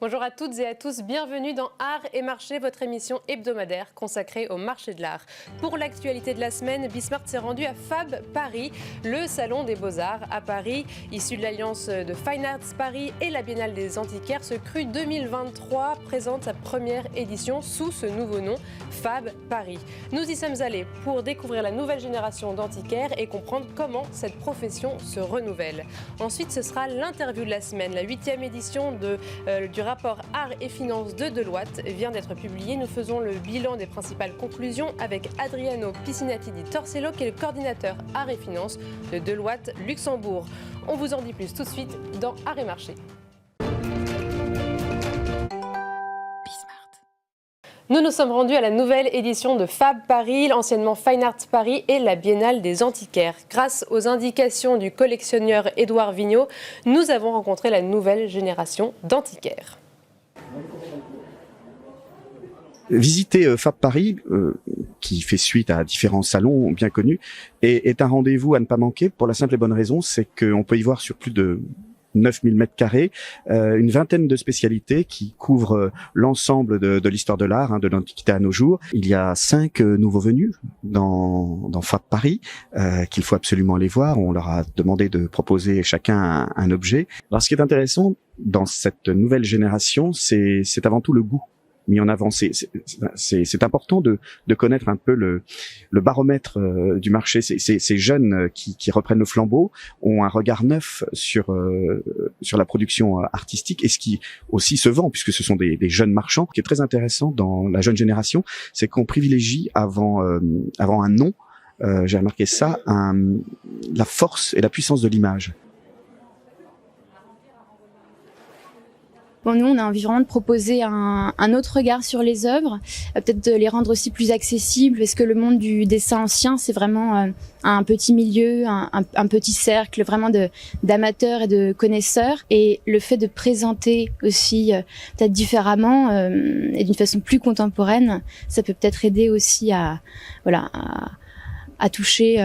Bonjour à toutes et à tous, bienvenue dans Art et Marché, votre émission hebdomadaire consacrée au marché de l'art. Pour l'actualité de la semaine, Bismart s'est rendu à Fab Paris, le salon des beaux-arts à Paris. Issu de l'alliance de Fine Arts Paris et la Biennale des Antiquaires, ce CRU 2023 présente sa première édition sous ce nouveau nom, Fab Paris. Nous y sommes allés pour découvrir la nouvelle génération d'antiquaires et comprendre comment cette profession se renouvelle. Ensuite, ce sera l'interview de la semaine, la 8e édition du rapport Art et Finances de Deloitte vient d'être publié. Nous faisons le bilan des principales conclusions avec Adriano Piscinati di Torcello, qui est le coordinateur Art et Finances de Deloitte Luxembourg. On vous en dit plus tout de suite dans Art et Marché. Nous sommes rendus à la nouvelle édition de Fab Paris, anciennement Fine Arts Paris et la Biennale des Antiquaires. Grâce aux indications du collectionneur Édouard Vigneault, nous avons rencontré la nouvelle génération d'antiquaires. Visiter Fab Paris, qui fait suite à différents salons bien connus, est un rendez-vous à ne pas manquer pour la simple et bonne raison, c'est qu'on peut y voir sur plus de 9000 mètres carrés, une vingtaine de spécialités qui couvrent l'ensemble de l'histoire de l'art, de l'Antiquité à nos jours. Il y a 5 nouveaux venus dans Fab Paris qu'il faut absolument aller voir. On leur a demandé de proposer chacun un objet. Alors, ce qui est intéressant dans cette nouvelle génération, c'est avant tout le goût mis en avant. C'est important de connaître un peu le baromètre du marché. Ces jeunes qui reprennent le flambeau ont un regard neuf sur la production artistique, et ce qui aussi se vend, puisque ce sont des jeunes marchands. Ce qui est très intéressant dans la jeune génération, c'est qu'on privilégie avant un nom, j'ai remarqué ça, la force et la puissance de l'image. Bon, nous, on a envie vraiment de proposer un autre regard sur les œuvres, peut-être de les rendre aussi plus accessibles, parce que le monde du dessin ancien, c'est vraiment un petit milieu, un petit cercle vraiment d'amateurs et de connaisseurs. Et le fait de présenter aussi peut-être différemment et d'une façon plus contemporaine, ça peut peut-être aider aussi à toucher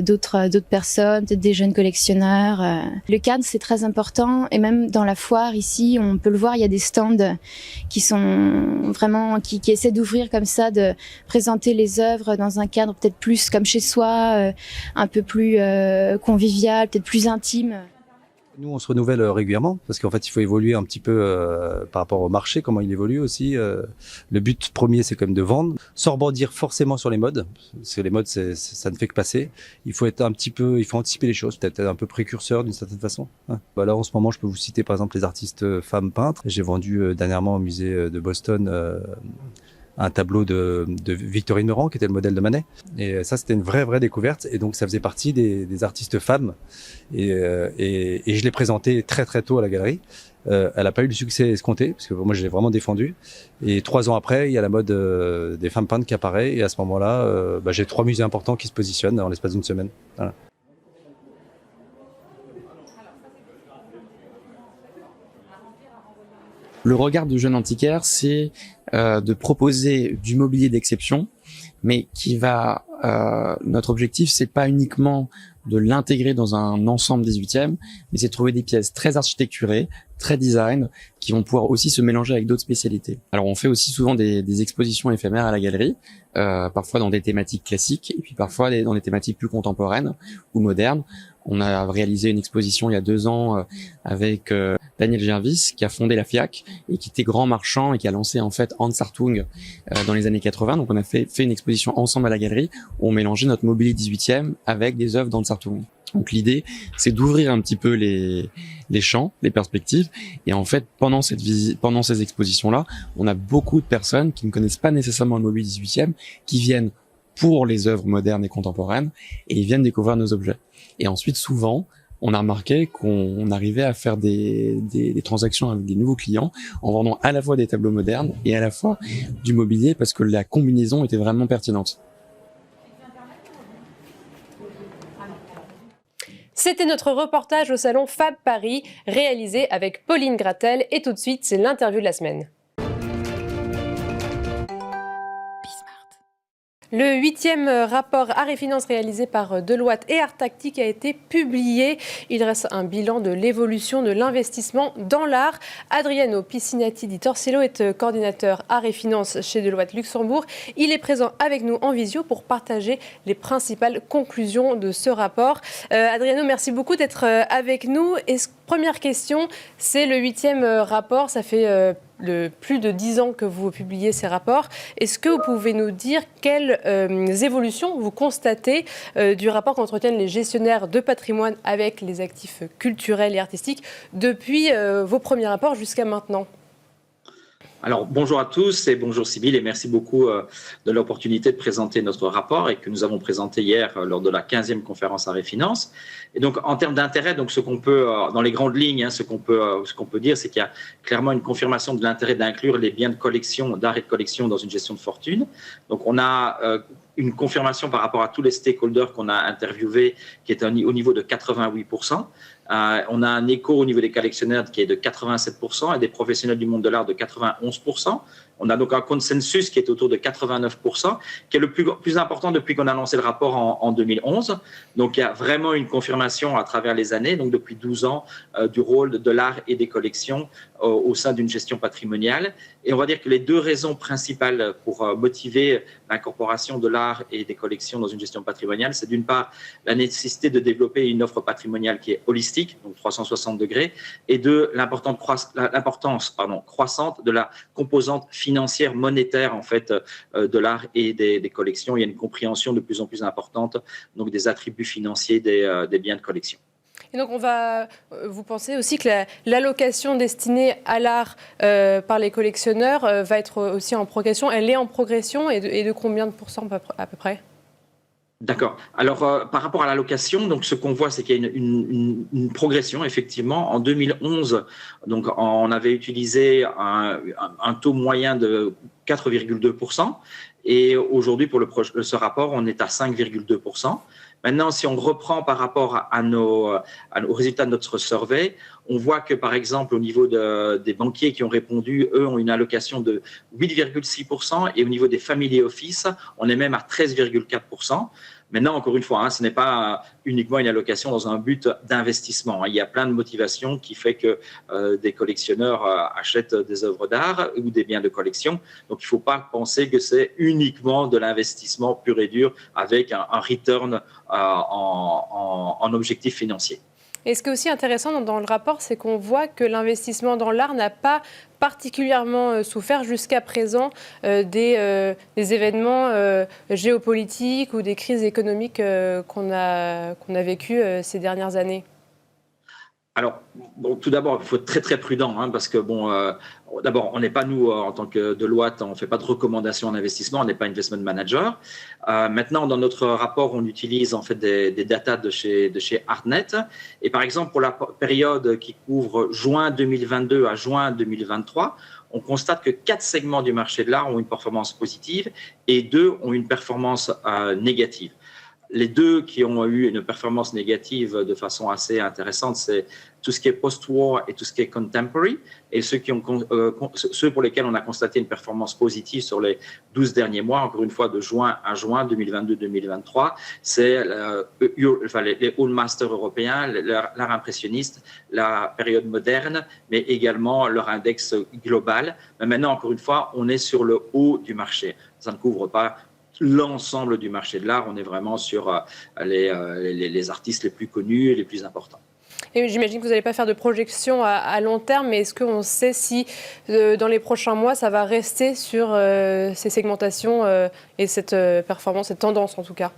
d'autres personnes, peut-être des jeunes collectionneurs. Le cadre, c'est très important, et même dans la foire ici, on peut le voir, il y a des stands qui sont vraiment qui essaient d'ouvrir comme ça, de présenter les œuvres dans un cadre peut-être plus comme chez soi, un peu plus convivial, peut-être plus intime. Nous, on se renouvelle régulièrement parce qu'en fait, il faut évoluer un petit peu par rapport au marché, comment il évolue aussi. Le but premier, c'est quand même de vendre, sans rebondir forcément sur les modes, parce que les modes, ça ne fait que passer. Il faut anticiper les choses, peut-être être un peu précurseur d'une certaine façon. Là, en ce moment, je peux vous citer par exemple les artistes femmes peintres. J'ai vendu dernièrement au musée de Boston un tableau de Victorine Meurent, qui était le modèle de Manet. Et ça, c'était une vraie découverte. Et donc, ça faisait partie des artistes femmes. Et je l'ai présenté très tôt à la galerie. Elle n'a pas eu le succès escompté, parce que moi, je l'ai vraiment défendu. Et 3 ans après, il y a la mode des femmes peintres qui apparaît. Et à ce moment-là, j'ai 3 musées importants qui se positionnent en l'espace d'une semaine. Voilà. Le regard du jeune antiquaire, c'est de proposer du mobilier d'exception, mais notre objectif, c'est pas uniquement de l'intégrer dans un ensemble 18e, mais c'est de trouver des pièces très architecturées, très design, qui vont pouvoir aussi se mélanger avec d'autres spécialités. Alors on fait aussi souvent des expositions éphémères à la galerie, parfois dans des thématiques classiques, et puis parfois dans des thématiques plus contemporaines ou modernes. On a réalisé une exposition il y a 2 ans avec Daniel Gervis, qui a fondé la FIAC et qui était grand marchand et qui a lancé en fait Hans Hartung dans les années 80. Donc on a fait une exposition ensemble à la galerie où on mélangeait notre mobilier 18e avec des œuvres d'Hans Hartung. Donc l'idée, c'est d'ouvrir un petit peu les champs, les perspectives. Et en fait, pendant ces expositions-là, on a beaucoup de personnes qui ne connaissent pas nécessairement le mobilier 18e, qui viennent pour les œuvres modernes et contemporaines, et ils viennent découvrir nos objets. Et ensuite, souvent, on a remarqué qu'on arrivait à faire des transactions avec des nouveaux clients en vendant à la fois des tableaux modernes et à la fois du mobilier, parce que la combinaison était vraiment pertinente. C'était notre reportage au salon Fab Paris, réalisé avec Pauline Gratel. Et tout de suite, c'est l'interview de la semaine. Le 8e rapport Art et Finances réalisé par Deloitte et Art Tactique a été publié. Il dresse un bilan de l'évolution de l'investissement dans l'art. Adriano Piscinati di Torcello est coordinateur Art et Finances chez Deloitte Luxembourg. Il est présent avec nous en visio pour partager les principales conclusions de ce rapport. Adriano, merci beaucoup d'être avec nous. Première question, c'est le 8e rapport, ça fait plus de 10 ans que vous publiez ces rapports. Est-ce que vous pouvez nous dire quelles évolutions vous constatez du rapport qu'entretiennent les gestionnaires de patrimoine avec les actifs culturels et artistiques depuis vos premiers rapports jusqu'à maintenant ? Alors, bonjour à tous et bonjour Sybille et merci beaucoup de l'opportunité de présenter notre rapport et que nous avons présenté hier lors de la 15e conférence Art et Finances. Et donc, en termes d'intérêt, donc ce qu'on peut, dans les grandes lignes, ce qu'on peut dire, c'est qu'il y a clairement une confirmation de l'intérêt d'inclure les biens de collection, d'art et de collection dans une gestion de fortune. Donc, on a une confirmation par rapport à tous les stakeholders qu'on a interviewés qui est au niveau de 88%. On a un écho au niveau des collectionneurs qui est de 87% et des professionnels du monde de l'art de 91%. On a donc un consensus qui est autour de 89%, qui est le plus important depuis qu'on a lancé le rapport en 2011. Donc, il y a vraiment une confirmation à travers les années, donc depuis 12 ans, du rôle de l'art et des collections au sein d'une gestion patrimoniale. Et on va dire que les deux raisons principales pour motiver l'incorporation de l'art et des collections dans une gestion patrimoniale, c'est d'une part la nécessité de développer une offre patrimoniale qui est holistique, donc 360 degrés, et deux, l'importance croissante de la composante financière, monétaire en fait de l'art et des collections. Il y a une compréhension de plus en plus importante donc des attributs financiers des biens de collection. Et donc, vous pensez aussi que l'allocation destinée à l'art par les collectionneurs va être aussi en progression. Elle est en progression et de combien de pourcents à peu près ? D'accord. Alors, par rapport à l'allocation, donc ce qu'on voit, c'est qu'il y a une progression, effectivement. En 2011, donc, on avait utilisé un taux moyen de 4,2%. Et aujourd'hui, pour ce rapport, on est à 5,2%. Maintenant, si on reprend par rapport aux résultats de notre survey, on voit que, par exemple, au niveau des banquiers qui ont répondu, eux ont une allocation de 8,6% et au niveau des family office, on est même à 13,4%. Maintenant, encore une fois, ce n'est pas uniquement une allocation dans un but d'investissement. Il y a plein de motivations qui fait que des collectionneurs achètent des œuvres d'art ou des biens de collection. Donc, il ne faut pas penser que c'est uniquement de l'investissement pur et dur avec un return en objectif financier. Et ce qui est aussi intéressant dans le rapport, c'est qu'on voit que l'investissement dans l'art n'a pas particulièrement souffert jusqu'à présent des événements géopolitiques ou des crises économiques qu'on a vécues ces dernières années. Alors, tout d'abord, il faut être très très prudent parce que d'abord, on n'est pas nous en tant que Deloitte, on ne fait pas de recommandations en investissement, on n'est pas investment manager. Maintenant, dans notre rapport, on utilise en fait des datas de chez Artnet. Et par exemple, pour la période qui couvre juin 2022 à juin 2023, on constate que 4 segments du marché de l'art ont une performance positive et 2 ont une performance négative. Les 2 qui ont eu une performance négative de façon assez intéressante, c'est tout ce qui est post-war et tout ce qui est contemporary. Et ceux pour lesquels on a constaté une performance positive sur les 12 derniers mois, encore une fois de juin à juin 2022-2023, c'est les Hall Masters européens, l'art impressionniste, la période moderne, mais également leur index global. Mais maintenant, encore une fois, on est sur le haut du marché. Ça ne couvre pas l'ensemble du marché de l'art, on est vraiment sur les artistes les plus connus et les plus importants. Et j'imagine que vous n'allez pas faire de projection à long terme, mais est-ce qu'on sait si dans les prochains mois, ça va rester sur ces segmentations et cette performance, cette tendance en tout cas ?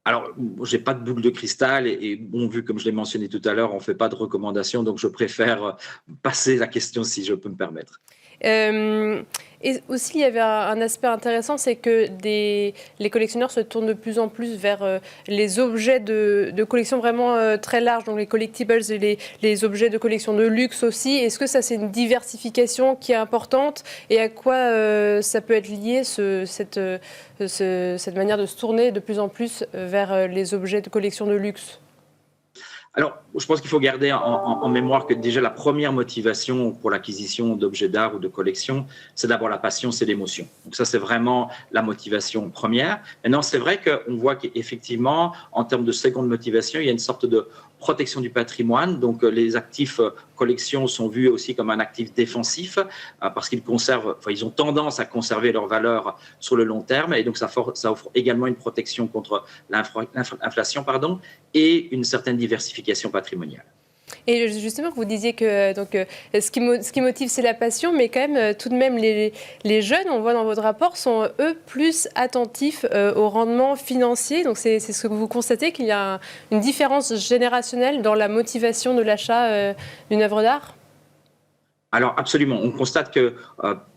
Alors, je n'ai pas de boule de cristal et vu comme je l'ai mentionné tout à l'heure, on ne fait pas de recommandations, donc je préfère passer la question si je peux me permettre. Et aussi, il y avait un aspect intéressant, c'est que les collectionneurs se tournent de plus en plus vers les objets de collection vraiment très larges, donc les collectibles et les objets de collection de luxe aussi. Est-ce que ça, c'est une diversification qui est importante et à quoi ça peut être lié, cette manière de se tourner de plus en plus vers les objets de collection de luxe ? Alors, je pense qu'il faut garder en mémoire que déjà la première motivation pour l'acquisition d'objets d'art ou de collection, c'est d'abord la passion, c'est l'émotion. Donc ça, c'est vraiment la motivation première. Maintenant, c'est vrai qu'on voit qu'effectivement, en termes de seconde motivation, il y a une sorte de protection du patrimoine. Donc, les actifs collection sont vus aussi comme un actif défensif parce qu'ils conservent, enfin, ils ont tendance à conserver leur valeur sur le long terme. Et donc, ça offre également une protection contre l'inflation, et une certaine diversification patrimoniale. Et justement, vous disiez que ce qui motive, c'est la passion, mais quand même, tout de même, les jeunes, on voit dans votre rapport, sont eux plus attentifs au rendement financier. Donc, c'est ce que vous constatez, qu'il y a une différence générationnelle dans la motivation de l'achat d'une œuvre d'art ? Alors absolument, on constate que,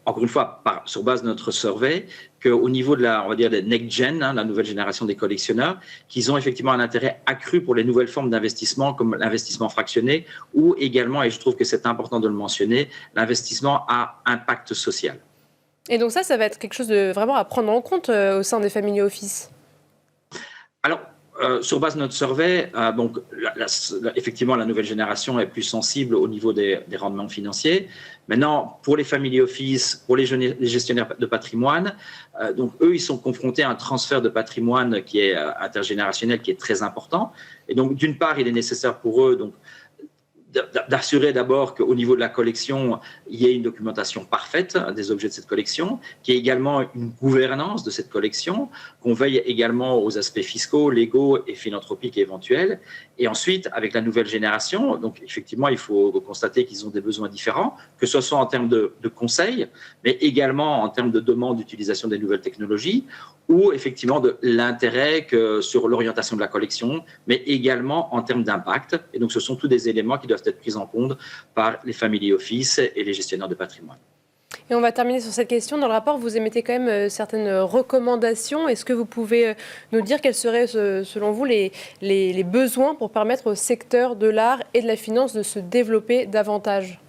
encore une fois, sur base de notre survey, qu'au niveau de on va dire, des next gen, la nouvelle génération des collectionneurs, qu'ils ont effectivement un intérêt accru pour les nouvelles formes d'investissement, comme l'investissement fractionné, ou également, et je trouve que c'est important de le mentionner, l'investissement à impact social. Et donc ça va être quelque chose de vraiment à prendre en compte au sein des family office. Alors, sur base de notre survey, donc, effectivement, la nouvelle génération est plus sensible au niveau des rendements financiers. Maintenant, pour les family office, pour les gestionnaires de patrimoine, donc eux, ils sont confrontés à un transfert de patrimoine qui est intergénérationnel, qui est très important. Et donc, d'une part, il est nécessaire pour eux donc d'assurer d'abord qu'au niveau de la collection, il y ait une documentation parfaite des objets de cette collection, qu'il y ait également une gouvernance de cette collection, qu'on veille également aux aspects fiscaux, légaux et philanthropiques éventuels. Et ensuite, avec la nouvelle génération, donc effectivement, il faut constater qu'ils ont des besoins différents, que ce soit en termes de conseils, mais également en termes de demande d'utilisation des nouvelles technologies, ou effectivement de l'intérêt sur l'orientation de la collection, mais également en termes d'impact. Et donc, ce sont tous des éléments qui doivent être pris en compte par les family office et les gestionnaires de patrimoine. Et on va terminer sur cette question. Dans le rapport, vous émettez quand même certaines recommandations. Est-ce que vous pouvez nous dire quels seraient, selon vous, les besoins pour permettre au secteur de l'art et de la finance de se développer davantage ?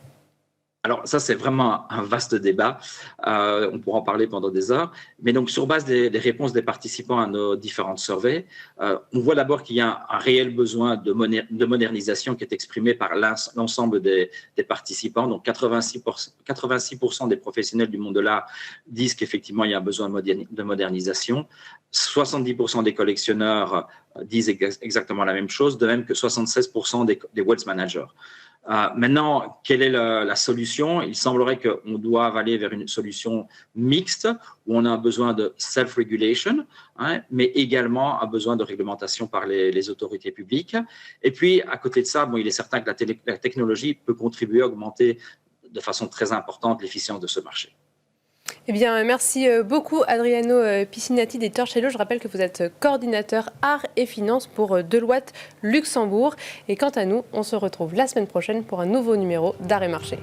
Alors ça, c'est vraiment un vaste débat. On pourra en parler pendant des heures. Mais donc, sur base des réponses des participants à nos différentes surveys, on voit d'abord qu'il y a un réel besoin de modernisation qui est exprimé par l'ensemble des participants. Donc, 86% des professionnels du monde de l'art disent qu'effectivement, il y a un besoin de modernisation. 70% des collectionneurs disent exactement la même chose, de même que 76% des wealth managers. Maintenant, quelle est la solution ? Il semblerait qu'on doive aller vers une solution mixte où on a besoin de self-regulation, mais également un besoin de réglementation par les autorités publiques. Et puis, à côté de ça, il est certain que la technologie peut contribuer à augmenter de façon très importante l'efficience de ce marché. Eh bien, merci beaucoup Adriano Piscinati des Torcello. Je rappelle que vous êtes coordinateur art et finance pour Deloitte Luxembourg. Et quant à nous, on se retrouve la semaine prochaine pour un nouveau numéro d'Art et Marché.